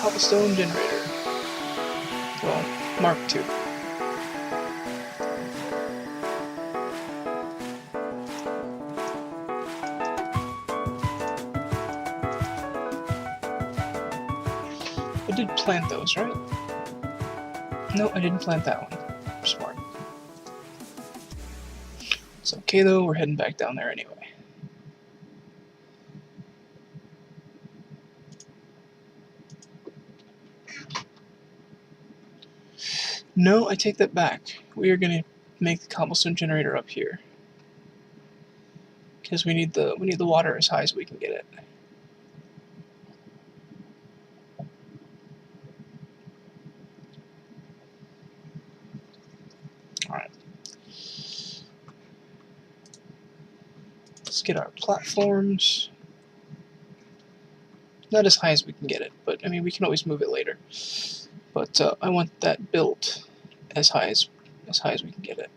cobblestone generator. Well, Mark II. I did plant those, right? No, I didn't plant that one. Smart. It's okay though, we're heading back down there anyway. No, I take that back. We are gonna make the cobblestone generator up here. Because we need the water as high as we can get it. Alright. Let's get our platforms. Not as high as we can get it, but I mean we can always move it later. But I want that built as high as we can get it.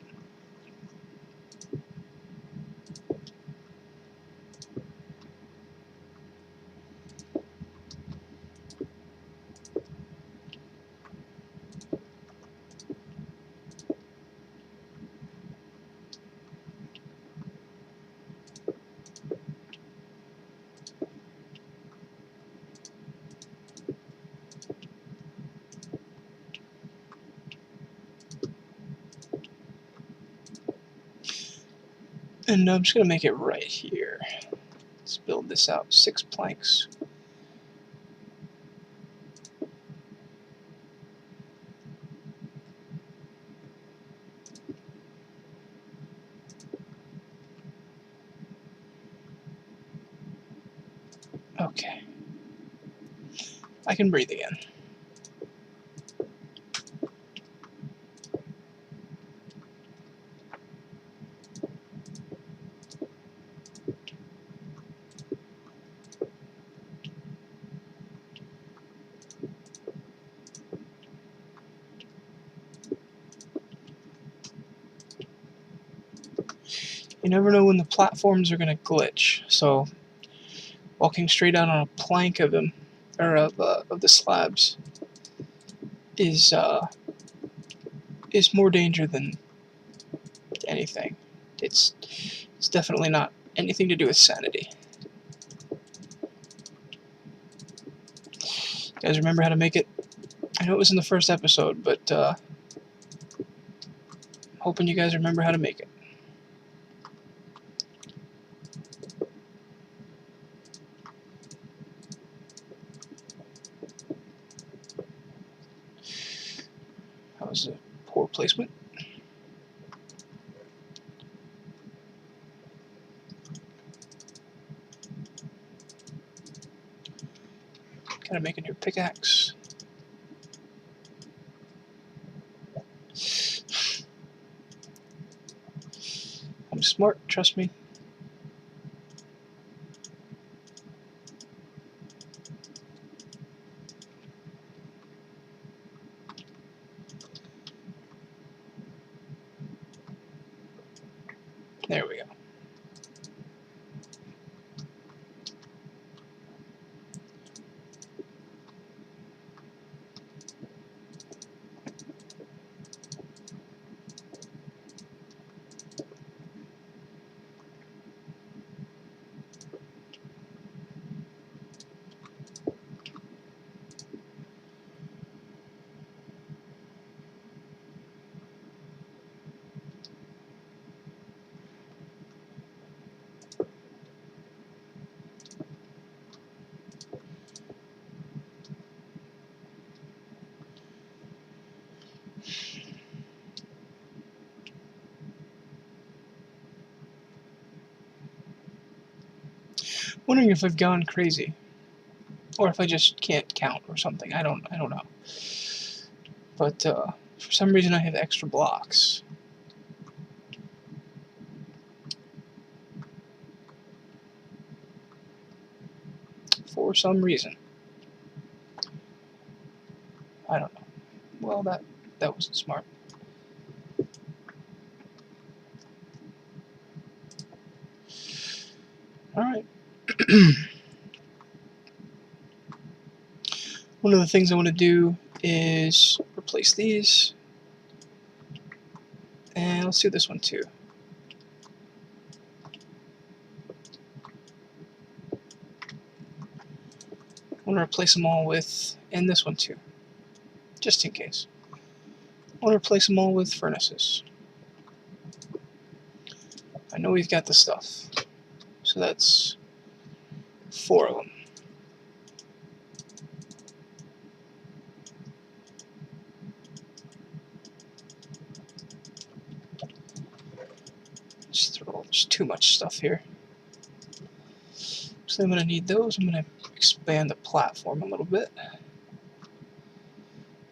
And I'm just going to make it right here. Let's build this out. 6 planks. Okay. I can breathe again. You never know when the platforms are going to glitch, so walking straight out on a plank of them, or of the slabs, is more danger than anything. It's definitely not anything to do with sanity. You guys remember how to make it? I know it was in the first episode, but I'm hoping you guys remember how to make it. That was a poor placement. Gotta make a new pickaxe. I'm smart, trust me. There we go. Wondering if I've gone crazy, or if I just can't count or something. I don't know. But for some reason, I have extra blocks. For some reason, I don't know. Well, that wasn't smart. All right. One of the things I want to do is replace these. And let's do this one too. I want to replace them all with, and this one too, just in case. I want to replace them all with furnaces. I know we've got the stuff, so that's 4 of them. There's too much stuff here. So I'm going to need those. I'm going to expand the platform a little bit.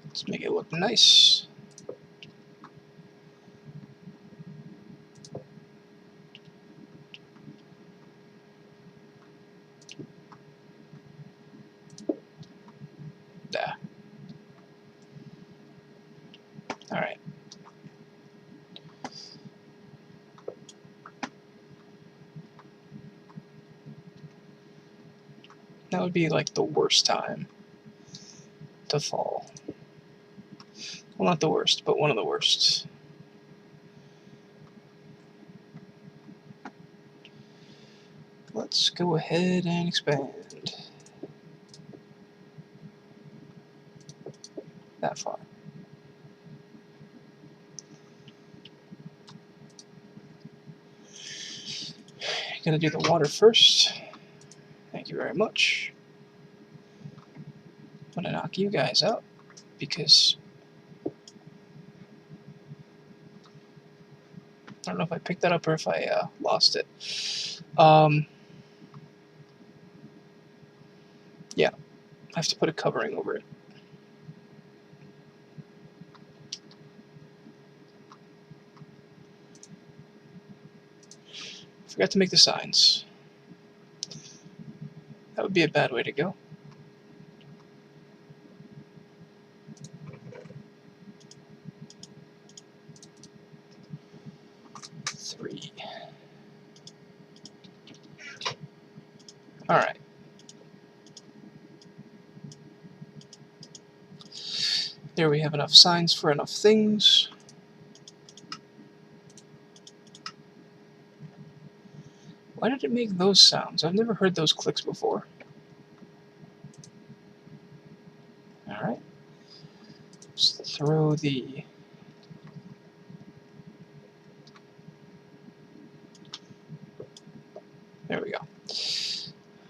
Let's make it look nice. There. Alright. That would be like the worst time to fall. Well, not the worst, but one of the worst. Let's go ahead and expand. That far. Gonna do the water first. Thank you very much. I'm gonna knock you guys out because I don't know if I picked that up or if I lost it. Yeah, I have to put a covering over it. Forgot to make the signs. That would be a bad way to go. Three. Alright. There we have enough signs for enough things. Why did it make those sounds? I've never heard those clicks before. Alright. Let's throw the... There we go.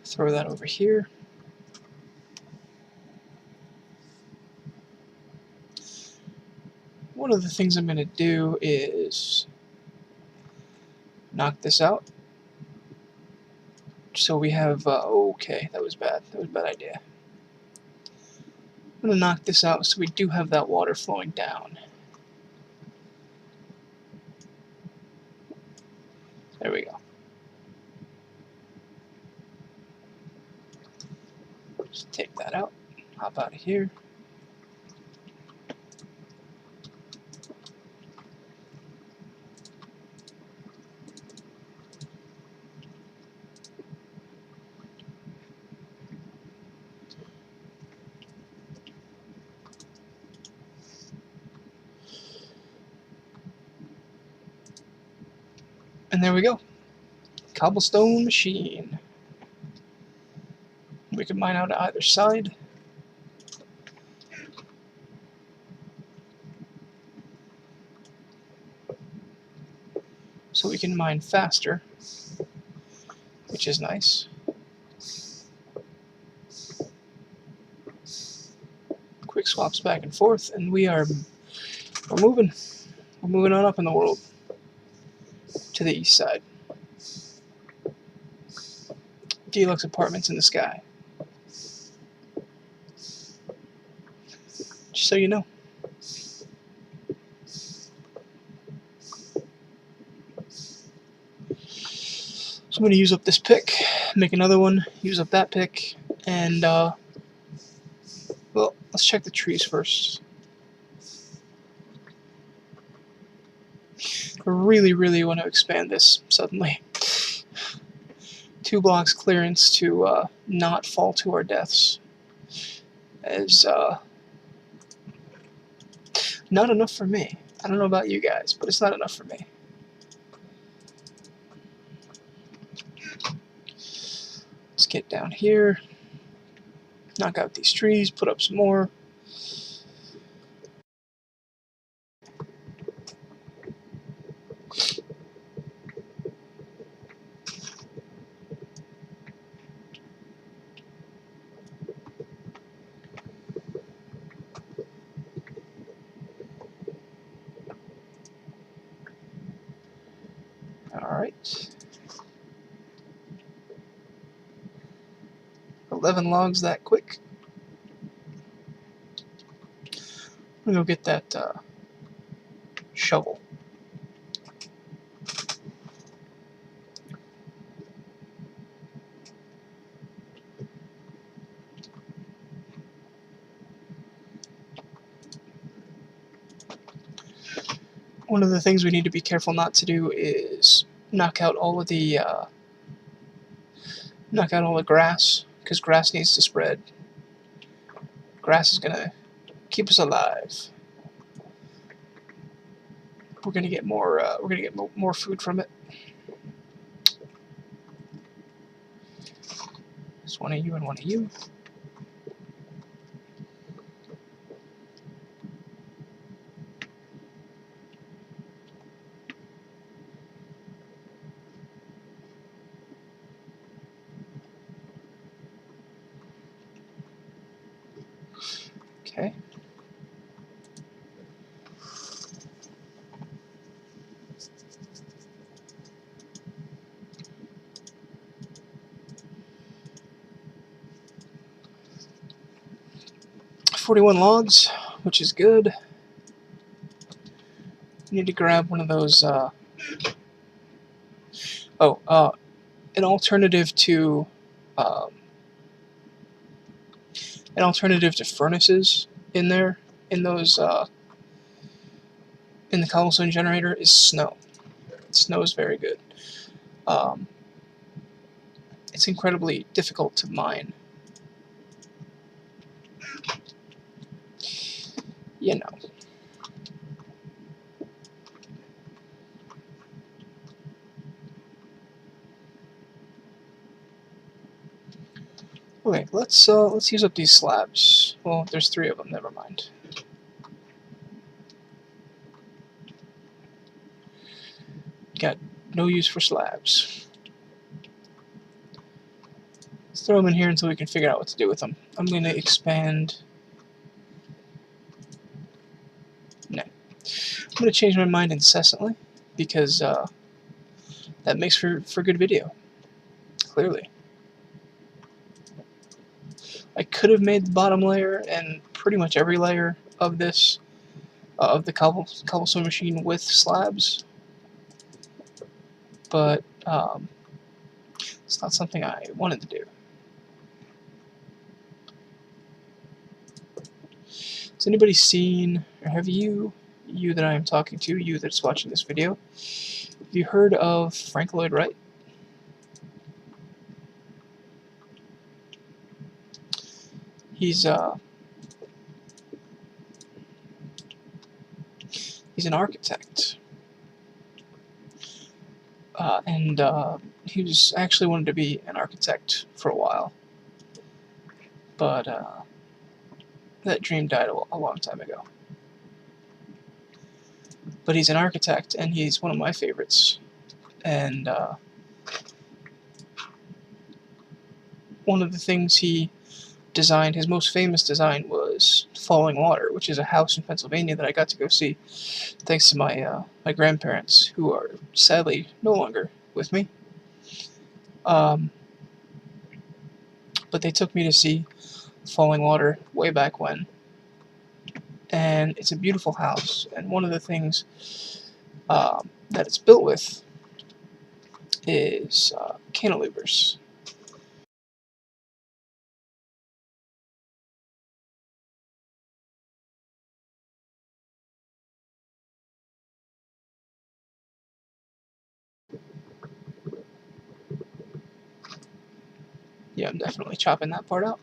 Throw that over here. One of the things I'm going to do is knock this out. So we have, okay, that was bad. That was a bad idea. I'm going to knock this out so we do have that water flowing down. There we go. Just take that out. Hop out of here. And there we go. Cobblestone machine. We can mine out to either side. So we can mine faster, which is nice. Quick swaps back and forth, and we're moving. We're moving on up in the world to the east side. Deluxe apartments in the sky. Just so you know. So I'm going to use up this pick, make another one, use up that pick, and, well, let's check the trees first. I really, really want to expand this suddenly. 2 blocks clearance to not fall to our deaths. as not enough for me. I don't know about you guys, but it's not enough for me. Let's get down here, knock out these trees, put up some more. Alright. 11 logs that quick. I'm gonna go get that shovel. One of the things we need to be careful not to do is knock out all the grass, because grass needs to spread. Grass is gonna keep us alive. We're gonna get more. We're gonna get more food from it. Just one of you and one of you. Okay. $41 logs, which is good. Need to grab one of those. An alternative to furnaces in there. In those in the cobblestone generator is snow. Snow is very good. It's incredibly difficult to mine. You know. Okay, let's use up these slabs. Well, there's 3 of them. Never mind. Got no use for slabs. Let's throw them in here until we can figure out what to do with them. I'm going to expand. No. I'm going to change my mind incessantly because that makes for good video. Clearly. I could have made the bottom layer and pretty much every layer of this, of the cobblestone machine with slabs, but it's not something I wanted to do. Has anybody seen, or have you that I am talking to, you that's watching this video, have you heard of Frank Lloyd Wright? He's an architect, and he was actually wanted to be an architect for a while, but that dream died a long time ago. But he's an architect, and he's one of my favorites. And one of the things he designed, his most famous design, was Falling Water, which is a house in Pennsylvania that I got to go see thanks to my my grandparents, who are sadly no longer with me. But they took me to see Falling Water way back when. And it's a beautiful house, and one of the things that it's built with is cantilevers. Yeah, I'm definitely chopping that part out.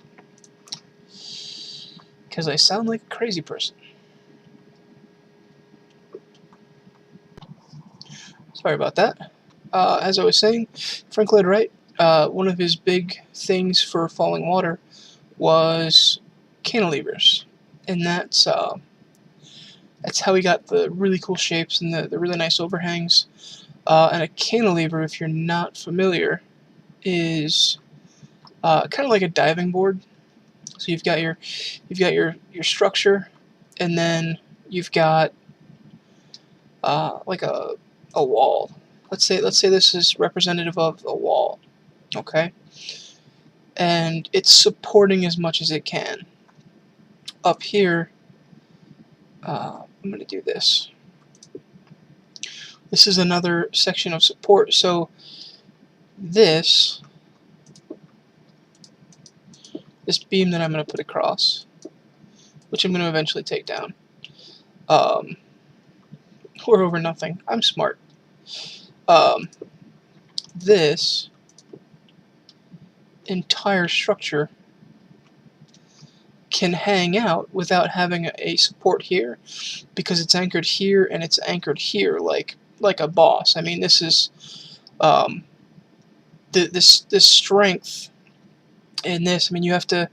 because I sound like a crazy person. Sorry about that. As I was saying, Frank Lloyd Wright, one of his big things for falling water was cantilevers, and that's how he got the really cool shapes and the really nice overhangs. And a cantilever, if you're not familiar, is kind of like a diving board. So you've got your structure, and then you've got like a wall. Let's say this is representative of a wall, okay? And it's supporting as much as it can. Up here, I'm going to do this. This is another section of support. So this beam that I'm going to put across, which I'm going to eventually take down. We're over nothing. I'm smart. This entire structure can hang out without having a support here, because it's anchored here and it's anchored here like a boss. I mean, this is this strength in this. I mean, you have to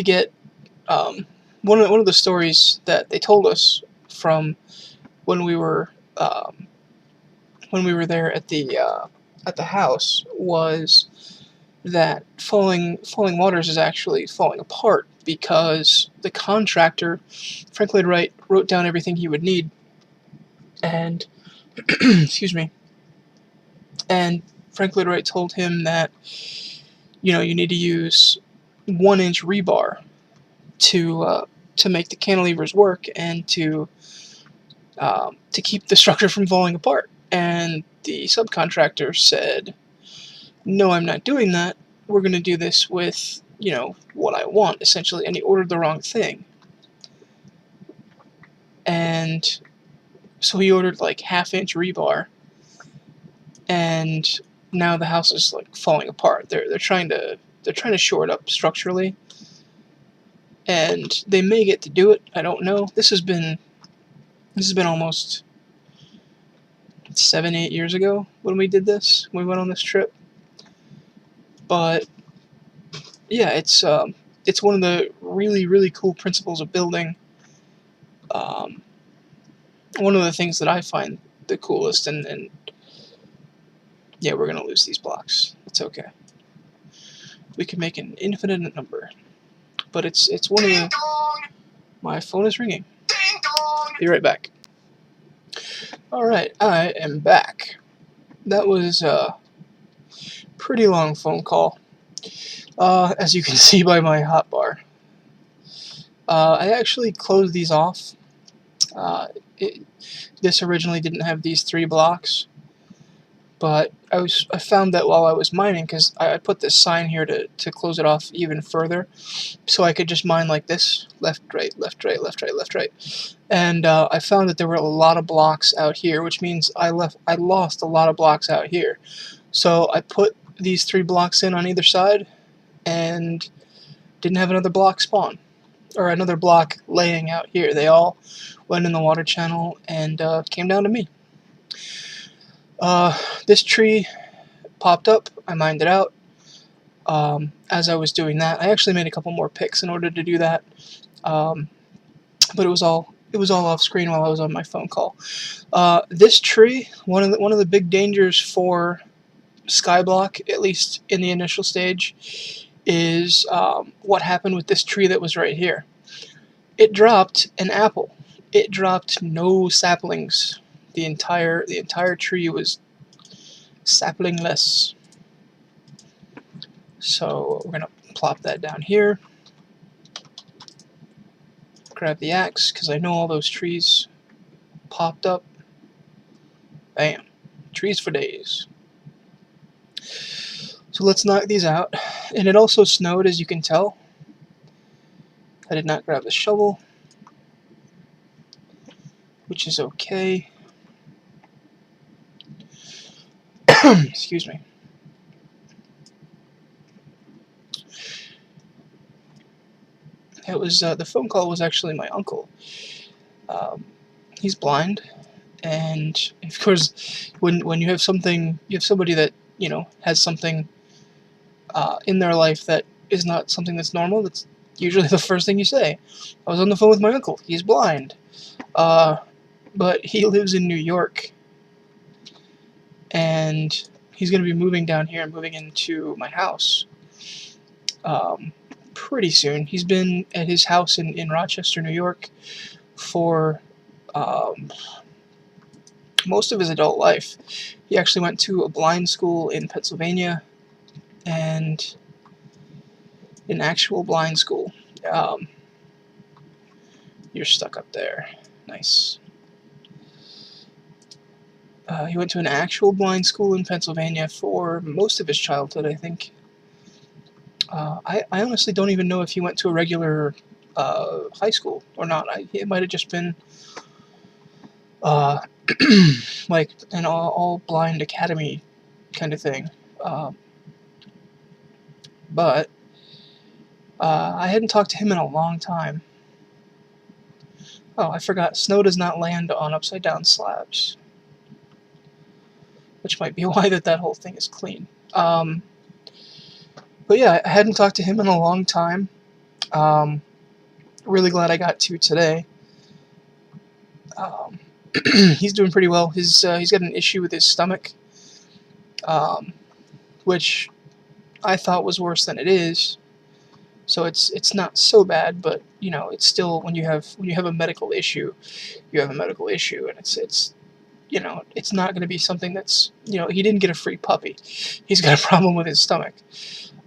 get one of the stories that they told us from when we were there at the house was that falling waters is actually falling apart because the contractor, Frank Lloyd Wright, wrote down everything he would need, and excuse me, and Frank Lloyd Wright told him that, you know, you need to use 1-inch rebar to make the cantilevers work and to keep the structure from falling apart. And the subcontractor said, no, I'm not doing that. We're going to do this with, you know, what I want, essentially. And he ordered the wrong thing. And so he ordered like 1/2-inch rebar. And now the house is like falling apart. They're trying to shore it up structurally. And they may get to do it. I don't know. This has been almost 7-8 years ago when we did this. When we went on this trip. But yeah, it's one of the really cool principles of building. One of the things that I find the coolest, and yeah, we're gonna lose these blocks. It's okay. We can make an infinite number, but it's one of the. My phone is ringing. Be right back. All right, I am back. That was a pretty long phone call. As you can see by my hotbar. I actually closed these off. This originally didn't have these 3 blocks, but I found that while I was mining, because I put this sign here to close it off even further, so I could just mine like this, left, right, left, right, left, right, left, right. And I found that there were a lot of blocks out here, which means I lost a lot of blocks out here. So I put these 3 blocks in on either side, and didn't have another block spawn, or another block laying out here. They all went in the water channel and came down to me. This tree popped up. I mined it out. As I was doing that, I actually made a couple more picks in order to do that, but it was all off screen while I was on my phone call. This tree, one of the big dangers for Skyblock, at least in the initial stage, is what happened with this tree that was right here. It dropped an apple. It dropped no saplings. The entire tree was saplingless. So we're gonna plop that down here. Grab the axe, because I know all those trees popped up. Bam. Trees for days. So let's knock these out. And it also snowed, as you can tell. I did not grab the shovel, which is okay. Excuse me. It was the phone call was actually my uncle. He's blind, and of course, when you have somebody that has something in their life that is not something that's normal. That's usually the first thing you say. I was on the phone with my uncle. He's blind, but he lives in New York, and he's going to be moving down here and moving into my house pretty soon. He's been at his house in Rochester, New York for most of his adult life. He actually went to a blind school in Pennsylvania and an actual blind school. You're stuck up there. Nice. He went to an actual blind school in Pennsylvania for most of his childhood, I think. I honestly don't even know if he went to a regular high school or not. It might have just been like an all blind academy kind of thing. But I hadn't talked to him in a long time. Oh, I forgot. Snow does not land on upside down slabs, which might be why that whole thing is clean. But yeah, I hadn't talked to him in a long time. Really glad I got to today. He's doing pretty well. He's got an issue with his stomach, which I thought was worse than it is. So it's not so bad, but it's still, when you have a medical issue, you have a medical issue, and it's it's not going to be something that's he didn't get a free puppy. He's got a problem with his stomach,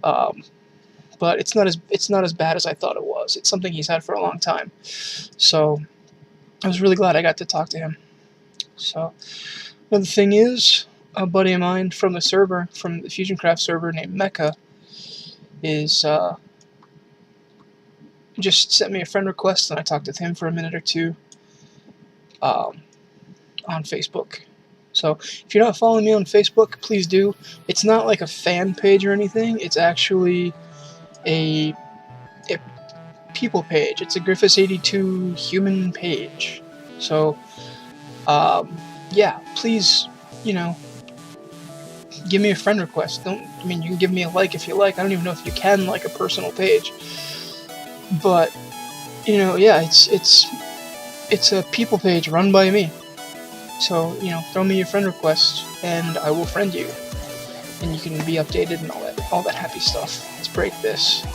but it's not as bad as I thought it was. It's something he's had for a long time, so I was really glad I got to talk to him. So another thing is, a buddy of mine from the server, from the FusionCraft server, named Mecha, is just sent me a friend request, and I talked with him for a minute or two on Facebook. So if you're not following me on Facebook, please do. It's not like a fan page or anything. It's actually a people page. It's a Gryphus82 human page. So yeah, please, give me a friend request. You can give me a like if you like. I don't even know if you can like a personal page. But yeah, it's a people page run by me. So throw me your friend request, and I will friend you, and you can be updated and all that happy stuff. Let's break this.